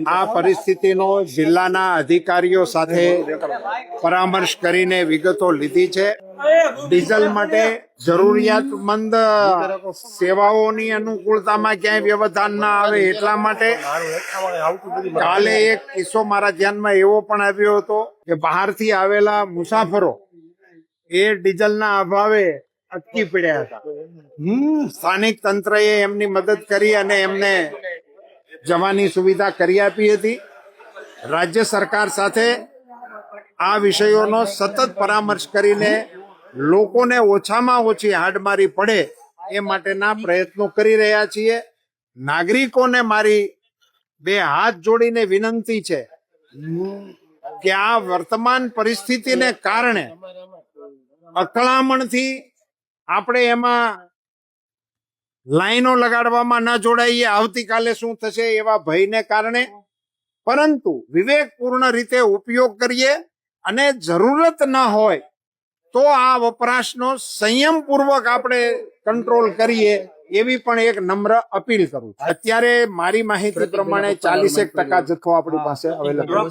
આ પરિસ્થિતિનો જિલ્લાના અધિકારીઓ સાથે પરામર્શ કરીને વિગતો લીધી છે. ડીઝલ માટે જરૂરિયાતમંદ સેવાઓની અનુકૂળતામાં ક્યાંય વ્યવધાન ના આવે એટલા માટે કાલે એક કિસ્સો મારા ધ્યાનમાં એવો પણ આવ્યો હતો કે બહારથી આવેલા મુસાફરો એ ડીઝલના અભાવે અટકી પડ્યા હતા. સ્થાનિક તંત્રએ એમની મદદ કરી અને એમને જવાની સુવિધા કરી આપી હતી. રાજ્ય સરકાર સાથે આ વિષયોનો સતત પરામર્શ કરીને લોકોને ઓછામાં ઓછી હાડમારી પડે એ માટેના પ્રયત્નો કરી રહ્યા છીએ. નાગરિકોને મારી બે હાથ જોડીને વિનંતી છે કે આ વર્તમાન પરિસ્થિતિને કારણે અથડામણથી આપણે એમાં લાઈનો લગાડવામાં ન જોડાઈએ, આવતીકાલે શું થશે એવા ભયને કારણે, પરંતુ વિવેકપૂર્ણ રીતે ઉપયોગ કરીએ અને જરૂરત ન હોય તો આ વપરાશનો સંયમપૂર્વક આપણે કંટ્રોલ કરીએ એવી પણ એક નમ્ર અપીલ કરું છું. અત્યારે મારી માહિતી પ્રમાણે 40% જથ્થો આપણી પાસે અવેલેબલ છે.